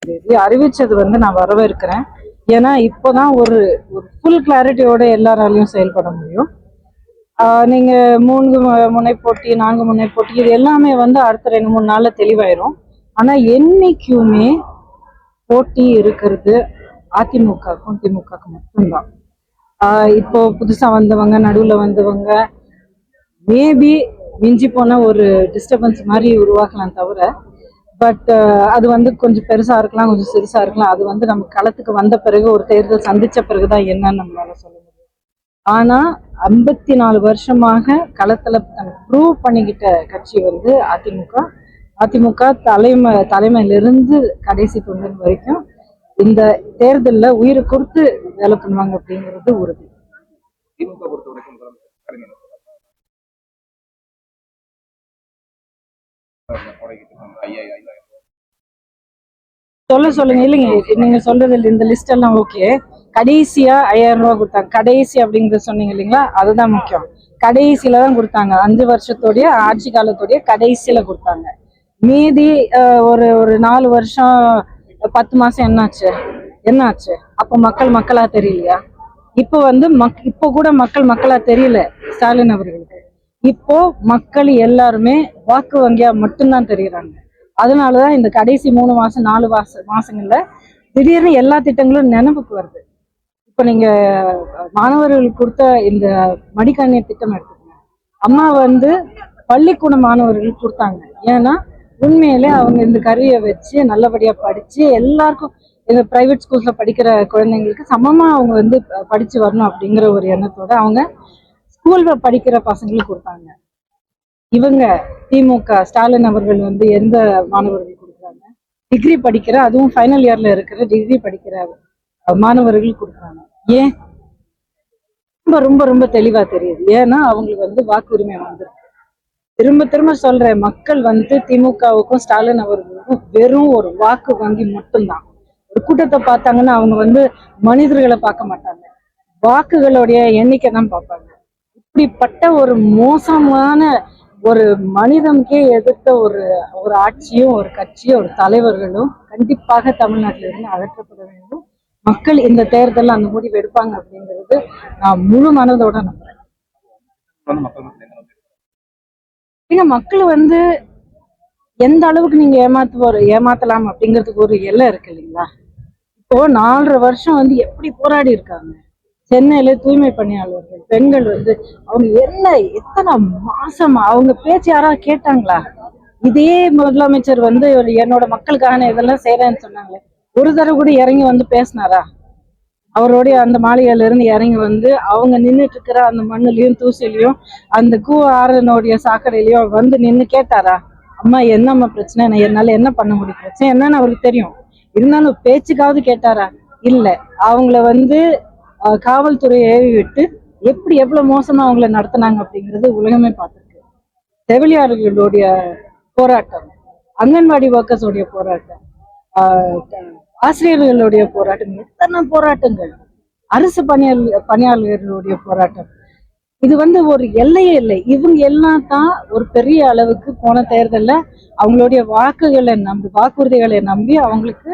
தேதி அறிவிச்சது வந்து நான் வரவேற்கிறேன். ஏன்னா இப்போதான் ஒரு ஃபுல் கிளாரிட்டியோட எல்லாராலையும் செயல்பட முடியும். நீங்க 3 முனை போட்டி 4 முனை போட்டி இது எல்லாமே வந்து அடுத்த 2-3 நாள்ல தெளிவாயிரும். ஆனா என்னைக்குமே போட்டி இருக்கிறது அதிமுகவுக்கும் திமுகவுக்கும் மட்டும்தான். இப்போ புதுசா வந்தவங்க நடுவுல வந்தவங்க மேபி மிஞ்சி போன ஒரு டிஸ்டர்பன்ஸ் மாதிரி உருவாக்கலாம் தவிர, பட் அது வந்து கொஞ்சம் பெருசா இருக்கலாம், கொஞ்சம் சிறுசா இருக்கலாம். அது வந்து நம்ம களத்துக்கு வந்த பிறகு ஒரு தேர்தல் சந்திச்ச பிறகுதான் என்னன்னு நம்மளால சொல்ல முடியும். ஆனா 54 வருஷமாக களத்துல ப்ரூவ் பண்ணிக்கிட்ட கட்சி வந்து அதிமுக. அதிமுக தலைமையிலிருந்து கடைசி தொண்டன் வரைக்கும் இந்த தேர்தலில் உயிரை கொடுத்து வேலை பண்ணுவாங்க அப்படிங்கிறது உறுதி. சொல்லுங்க இல்லைங்க, நீங்க சொல்றது இந்த லிஸ்ட் எல்லாம் ஓகே. கடைசியா 5000 ரூபாய் கொடுத்தாங்க. கடைசி அப்படிங்கறது சொன்னீங்க இல்லைங்களா, அதுதான் முக்கியம். கடைசியில தான் கொடுத்தாங்க. 5 வருஷத்தோடைய ஆட்சி காலத்தோடைய கடைசியில கொடுத்தாங்க. மீதி ஒரு 4 வருஷம் 10 மாசம் என்னாச்சு? அப்ப மக்களா தெரியலையா? இப்போ வந்து இப்போ கூட மக்களா தெரியல ஸ்டாலின் அவர்களுக்கு. இப்போ மக்கள் எல்லாருமே வாக்கு வங்கியா மட்டும்தான் தெரியுறாங்க. அதனாலதான் இந்த கடைசி 3 மாசம் 4 மாசங்கள்ல திடீர்னு எல்லா திட்டங்களும் நினைவுக்கு வருது. இப்ப நீங்க மாணவர்களுக்கு கொடுத்த இந்த மடிக்கணினி திட்டம் எடுத்துக்கோங்க. அம்மா வந்து பள்ளிக்கூட மாணவர்களுக்கு கொடுத்தாங்க. ஏன்னா உண்மையிலே அவங்க இந்த கருவியை வச்சு நல்லபடியா படிச்சு எல்லாருக்கும் இந்த பிரைவேட் ஸ்கூல்ஸ்ல படிக்கிற குழந்தைங்களுக்கு சமமா அவங்க வந்து படிச்சு வரணும் அப்படிங்கிற ஒரு எண்ணத்தோட அவங்க ஸ்கூல்ல படிக்கிற பசங்களுக்கு கொடுத்தாங்க. இவங்க திமுக ஸ்டாலின் அவர்கள் வந்து எந்த மாணவர்கள் கொடுக்குறாங்க? டிகிரி படிக்கிற, அதுவும் ஃபைனல் இயர்ல இருக்கிற டிகிரி படிக்கிற மாணவர்கள் கொடுக்குறாங்க. ஏன்? ரொம்ப ரொம்ப தெளிவா தெரியுது. ஏன்னா அவங்களுக்கு வந்து வாக்குரிமை வந்திருக்கு. திரும்ப சொல்றேன், மக்கள் வந்து திமுகவுக்கும் ஸ்டாலின் அவர்களுக்கும் வெறும் ஒரு வாக்கு வங்கி மட்டும்தான். ஒரு கூட்டத்தை பார்த்தாங்கன்னா அவங்க வந்து மனிதர்களை பார்க்க மாட்டாங்க, வாக்குகளுடைய எண்ணிக்கை தான் பார்ப்பாங்க. இப்படிப்பட்ட ஒரு மோசமான ஒரு மனிதனுக்கே எதிர்த்த ஒரு ஆட்சியும் ஒரு கட்சியும் ஒரு தலைவர்களும் கண்டிப்பாக தமிழ்நாட்டிலிருந்து அகற்றப்பட வேண்டும். மக்கள் இந்த தேர்தலில் அந்த முடிவு எடுப்பாங்க அப்படிங்கிறது நான் முழு மனதோட நம்புறேன். மக்கள் வந்து எந்த அளவுக்கு நீங்க ஏமாத்தலாம் அப்படிங்கிறதுக்கு ஒரு எல்லை இருக்கு இல்லைங்களா? இப்போ 4.5 வருஷம் வந்து எப்படி போராடி இருக்காங்க. சென்னையில தூய்மை பணியாளர்கள் பெண்கள் வந்து அவங்க எத்தனை மாசமா அவங்க பேச்சு யாராவது கேட்டாங்களா? இதே முதலமைச்சர் வந்து என்னோட மக்களுக்கான இதெல்லாம் செய்யறேன்னு சொன்னாங்களே, ஒரு தடவை கூட இறங்கி வந்து பேசினாரா? அவருடைய அந்த மாளிகையில இருந்து இறங்கி வந்து அவங்க நின்றுட்டு இருக்கிற அந்த மண்ணுலயும் தூசிலையும் அந்த ஆறனுடைய சாக்கடையிலயும் வந்து நின்று கேட்டாரா, அம்மா என்னம்மா பிரச்சனை, என்னால என்ன பண்ண முடியும், பிரச்சனை என்னன்னு அவருக்கு தெரியும். இருந்தாலும் பேச்சுக்காவது கேட்டாரா? இல்ல. அவங்கள வந்து காவல்துறையை ஏவி விட்டு எவ்வளவு மோசமா அவங்கள நடத்தினாங்க அப்படிங்கிறது உலகமே பார்த்திருக்கு. செவிலியார்களுடைய போராட்டம், அங்கன்வாடி ஒர்க்கர்ஸோடைய போராட்டம், ஆசிரியர்களுடைய போராட்டம், எத்தனை போராட்டங்கள், அரசு பணியாளர்களுடைய போராட்டம். இது வந்து ஒரு எல்லையே இல்லை. இவங்க எல்லாம் தான் ஒரு பெரிய அளவுக்கு போன தேர்தல்ல அவங்களுடைய வாக்குறுதிகளை நம்பி அவங்களுக்கு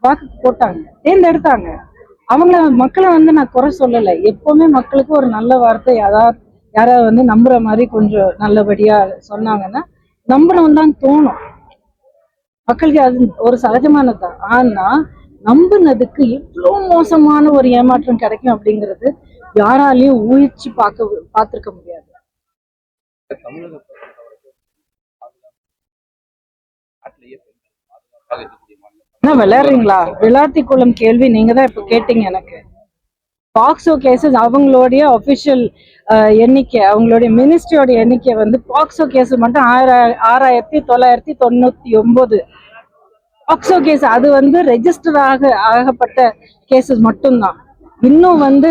வாக்கு போட்டாங்க, தேர்ந்தெடுத்தாங்க. மக்களை வந்து நான் குறை சொல்லலை. எப்பவுமே மக்களுக்கு ஒரு நல்ல வார்த்தை யாராவது வந்து நம்புற மாதிரி கொஞ்சம் நல்லபடியா சொன்னாங்கன்னா நம்பணும் தான் தோணும். மக்களுக்கு அது ஒரு சகஜமானதுதான். ஆனா நம்புனதுக்கு இவ்வளவு மோசமான ஒரு ஏமாற்றம் கிடைக்கும் அப்படிங்கிறது யாராலையும் ஊழிச்சு பார்த்திருக்க முடியாது. என்ன விளையாடுறீங்களா? விளாத்தி குளம் கேள்வி நீங்க தான் இப்ப கேட்டீங்க. எனக்கு பாக்ஸோ கேசஸ் அவங்களுடைய ஒபிஷியல் எண்ணிக்கை, அவங்களுடைய மினிஸ்ட்ரியோட எண்ணிக்கை வந்து பாக்ஸோ கேஸ் மட்டும் 6999 பாக்ஸோ கேஸ். அது வந்து ரெஜிஸ்டர் ஆகப்பட்ட கேசஸ் மட்டும்தான். இன்னும் வந்து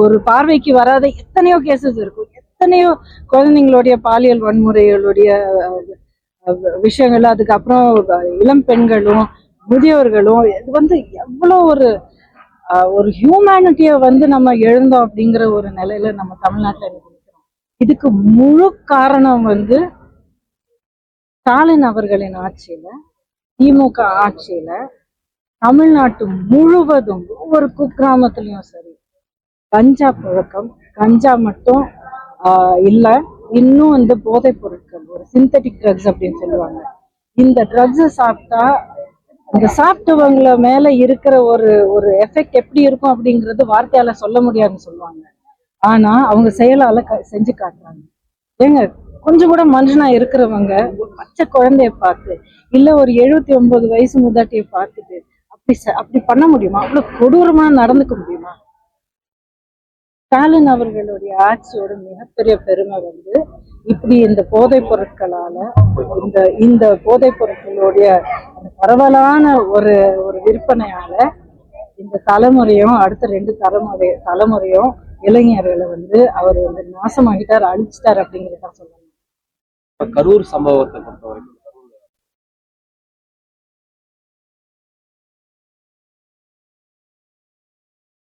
ஒரு பார்வைக்கு வராத எத்தனையோ கேசஸ் இருக்கும். எத்தனையோ குழந்தைங்களுடைய பாலியல் வன்முறைகளுடைய விஷயங்கள், அதுக்கப்புறம் இளம் பெண்களும் முதியோர்களும், இது வந்து எவ்வளோ ஒரு ஹியூமனிட்டியை வந்து நம்ம எழுந்தோம் அப்படிங்கிற ஒரு நிலையில நம்ம தமிழ்நாட்டில் இருக்கிறோம். இதுக்கு முழு காரணம் வந்து ஸ்டாலின் அவர்களின் ஆட்சியில திமுக ஆட்சியில தமிழ்நாட்டு முழுவதும் ஒவ்வொரு குக்கிராமத்திலயும் சரி கஞ்சா புழக்கம், கஞ்சா மட்டும் இல்ல, இன்னும் இந்த போதைப் பொருட்கள், ஒரு சிந்தட்டிக் ட்ரக்ஸ் அப்படின்னு சொல்லுவாங்க. இந்த ட்ரக்ஸை சாப்பிட்டா அந்த சாப்பிட்டவங்கள மேல இருக்கிற ஒரு ஒரு எஃபெக்ட் எப்படி இருக்கும் அப்படிங்கிறது வார்த்தையால சொல்ல முடியாதுன்னு சொல்லுவாங்க. ஆனா அவங்க செயலால செஞ்சு காட்டுறாங்க. ஏங்க, கொஞ்சம் கூட மனுஷனா இருக்கிறவங்க ஒரு பச்சை குழந்தைய பார்த்து, இல்ல ஒரு 79 வயசு மூதாட்டியை பார்த்துட்டு அப்படி பண்ண முடியுமா? அவ்வளவு கொடூரமா நடந்துக்க முடியுமா? ஸ்டாலின் அவர்களுடைய ஆட்சியோட மிகப்பெரிய பெருமை வந்து இப்படி இந்த போதைப் பொருட்களால, இந்த இந்த போதைப் பொருட்களுடைய பரவலான ஒரு ஒரு விற்பனையால இந்த தலைமுறையும் அடுத்த 2 தலைமுறையும் இளைஞர்களை வந்து அவர் வந்து நாசமாகிட்டார், அழிச்சிட்டார் அப்படிங்கிறத சொல்லணும். கரூர் சம்பவத்தை பொறுத்த வரைக்கும்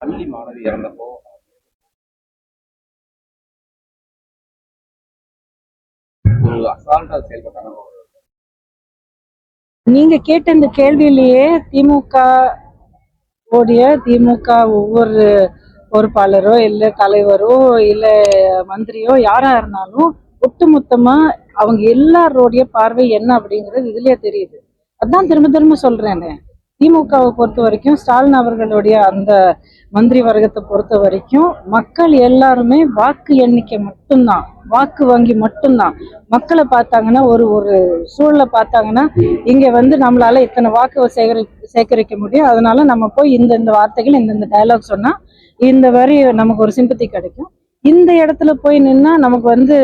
பள்ளி மாணவி இறந்தப்போ ஒரு அசால்ட்டா செயல்பட்டாங்க. நீங்க கேட்ட இந்த கேள்வியிலேயே திமுக ஒவ்வொரு பொறுப்பாளரோ இல்ல தலைவரோ இல்ல மந்திரியோ யாரா இருந்தாலும் ஒட்டுமொத்தமா அவங்க எல்லாரோடைய பார்வை என்ன அப்படிங்கிறது இதுலயே தெரியுது. அதான் திரும்ப திரும்ப சொல்றேன்னு. திமுகவை பொறுத்த வரைக்கும், ஸ்டாலின் அவர்களுடைய அந்த மந்திரி வர்க்கத்தை பொறுத்த வரைக்கும் மக்கள் எல்லாருமே வாக்கு எண்ணிக்கை மட்டும்தான், வாக்கு வங்கி மட்டும்தான். மக்களை பார்த்தாங்கன்னா, ஒரு ஒரு சூழலை பார்த்தாங்கன்னா, இங்க வந்து நம்மளால இத்தனை வாக்கு சேகரிக்க முடியும், அதனால நம்ம போய் இந்த வார்த்தைகள் இந்த டயலாக் சொன்னா இந்த வரி நமக்கு ஒரு சிம்பத்தி கிடைக்கும், இந்த இடத்துல போய் நின்னா நமக்கு வந்து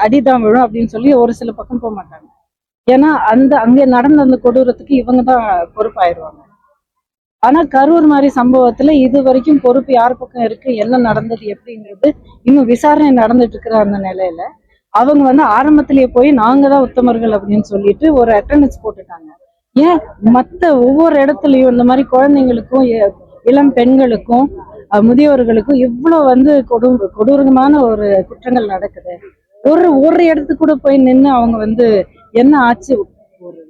அடிதான் விழும் அப்படின்னு சொல்லி ஒரு சில பக்கம் போக மாட்டாங்க. ஏன்னா அங்கே நடந்த அந்த கொடூரத்துக்கு இவங்க தான் பொறுப்பாயிருவாங்க. ஆனா கரூர் மாதிரி சம்பவத்துல இது வரைக்கும் பொறுப்பு யார் பக்கம் இருக்கு, என்ன நடந்தது எப்படிங்கிறது இன்னும் விசாரணை நடந்துட்டு இருக்கிற அந்த நிலையில அவங்க வந்து ஆரம்பத்திலேயே போய் நாங்க தான் உத்தமர்கள் அப்படின்னு சொல்லிட்டு ஒரு அட்டண்டன்ஸ் போட்டுட்டாங்க. ஏன் மற்ற ஒவ்வொரு இடத்துலயும் இந்த மாதிரி குழந்தைங்களுக்கும் இளம் பெண்களுக்கும் முதியோர்களுக்கும் இவ்வளவு வந்து கொடூரமான ஒரு குற்றங்கள் நடக்குது, ஒரு இடத்துக்கு கூட போய் நின்று அவங்க வந்து என்ன ஆச்சு ஒரு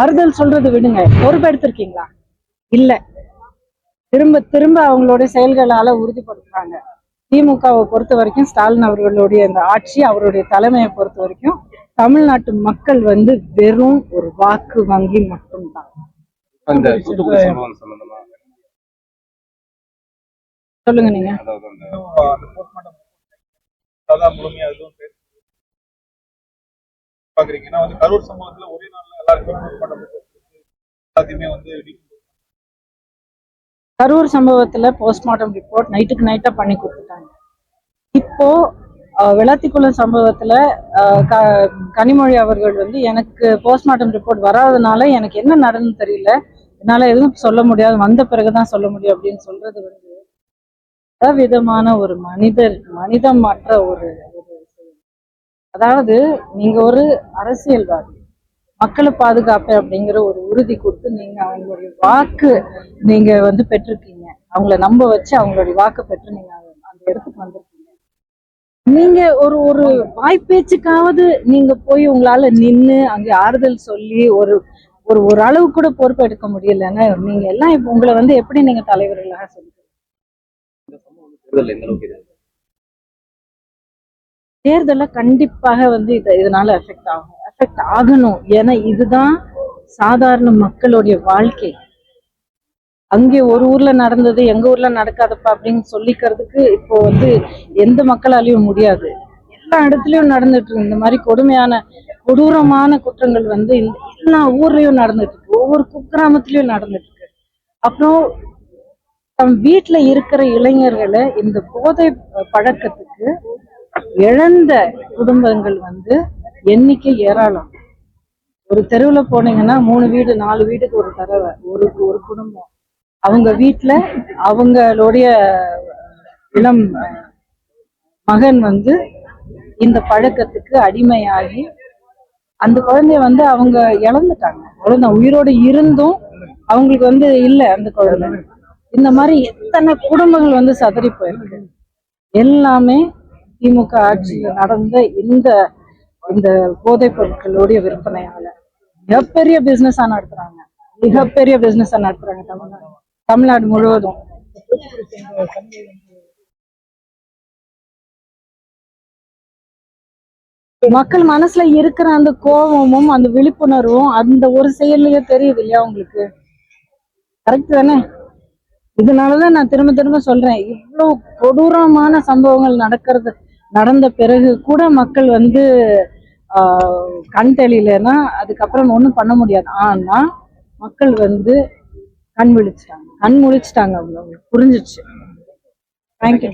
ஆறுதல் சொல்றது விடுங்க, பொறுப்பெடுத்திருக்கீங்களா? இல்ல, திரும்ப திரும்ப அவங்களுடைய செயல்களால உறுதிப்படுத்துறாங்க. திமுகவை பொறுத்த வரைக்கும், ஸ்டாலின் அவர்களுடைய இந்த ஆட்சி, அவருடைய தலைமையை பொறுத்த வரைக்கும் தமிழ்நாட்டு மக்கள் வந்து வெறும் ஒரு வாக்கு வங்கி மட்டும்தான். சொல்லுங்க நீங்க. பாக்குறீங்கன்னா வந்து கரூர் சம்பவத்துல ஒரே நாள்ல எல்லாத்தையுமே வந்து கரூர் சம்பவத்துல போஸ்ட்மார்ட்டம் ரிப்போர்ட் நைட்டுக்கு நைட்டா பண்ணி கொடுத்துட்டாங்க. இப்போ விளாத்திக்குளம் சம்பவத்துல கனிமொழி அவர்கள் வந்து எனக்கு போஸ்ட்மார்ட்டம் ரிப்போர்ட் வராதனால எனக்கு என்ன நடந்துன்னு தெரியல, என்னால எதுவும் சொல்ல முடியாது, வந்த பிறகுதான் சொல்ல முடியும் அப்படின்னு சொல்றது வந்து விதமான ஒரு மனிதமற்ற ஒரு அதாவது நீங்க ஒரு அரசியல்வாதி, மக்களை பாதுகாப்பு அப்படிங்கிற ஒரு உறுதி கொடுத்து நீங்க அவங்களுடைய வாக்கு நீங்க வந்து பெற்றிருக்கீங்க, அவங்கள நம்ப வச்சு அவங்களுடைய வாக்கு பெற்று நீங்க அந்த இடத்துக்கு வந்திருக்கீங்க. நீங்க ஒரு ஒரு வாய்ப்பேச்சுக்காவது நீங்க போய் உங்களால நின்று அங்க ஆறுதல் சொல்லி ஒரு ஒரு ஒரு அளவு கூட பொறுப்பு எடுக்க முடியலன்னா நீங்க எல்லாம் இப்ப உங்களை வந்து எப்படி நீங்க தலைவர்களாக சொல்லுங்க? தேர்தல கண்டிப்பாக வந்து இதனால எஃபெக்ட் ஆகணும். ஏன்னா இதுதான் சாதாரண மக்களுடைய வாழ்க்கை. அங்கே ஒரு ஊர்ல நடந்தது எங்க ஊர்ல நடக்காதப்பா அப்படின்னு சொல்லிக்கிறதுக்கு இப்போ வந்து எந்த மக்களாலையும் முடியாது. எல்லா இடத்துலயும் நடந்துட்டு இருக்கு இந்த மாதிரி கொடூரமான குற்றங்கள் வந்து எல்லா ஊர்லயும் நடந்துட்டு இருக்கு, ஒவ்வொரு குக்கிராமத்திலயும் நடந்துட்டு இருக்கு. அப்புறம் தம் வீட்டுல இருக்கிற இளைஞர்களை இந்த போதை பழக்கத்துக்கு இழந்த குடும்பங்கள் வந்து எண்ணிக்கை ஏராளம். ஒரு தெருவுல போனீங்கன்னா 3 வீடு 4 வீட்டுக்கு ஒரு தடவை ஒரு குடும்பம் அவங்க வீட்டுல அவங்களுடைய இளம் மகன் வந்து இந்த பழக்கத்துக்கு அடிமையாகி அந்த குழந்தைய வந்து அவங்க இழந்துட்டாங்க. அவ்வளவுதான், உயிரோடு இருந்தும் அவங்களுக்கு வந்து இல்லை அந்த குழந்தை. இந்த மாதிரி எத்தனை குடும்பங்கள் வந்து சதறி போயிருக்கு. எல்லாமே திமுக ஆட்சியில் நடந்த இந்த இந்த போதைப் பொருட்களுடைய விற்பனையால மிகப்பெரிய பிசினஸா நடத்துறாங்க. மிகப்பெரிய பிசினஸ் நடத்துறாங்க தமிழ்நாடு முழுவதும். மக்கள் மனசுல இருக்கிற அந்த கோபமும் அந்த விழிப்புணர்வும் அந்த ஒரு செயல்லயே தெரியுது இல்லையா உங்களுக்கு? கரெக்ட் தானே? இதனாலதான் நான் திரும்ப திரும்ப சொல்றேன், இவ்வளவு கொடூரமான சம்பவங்கள் நடந்த பிறகு கூட மக்கள் கண் தெளியலன்னா அதுக்கப்புறம் ஒண்ணும் பண்ண முடியாது. ஆனா மக்கள் கண் முழிச்சிட்டாங்க, அவங்க புரிஞ்சிச்சு. தேங்க்யூ.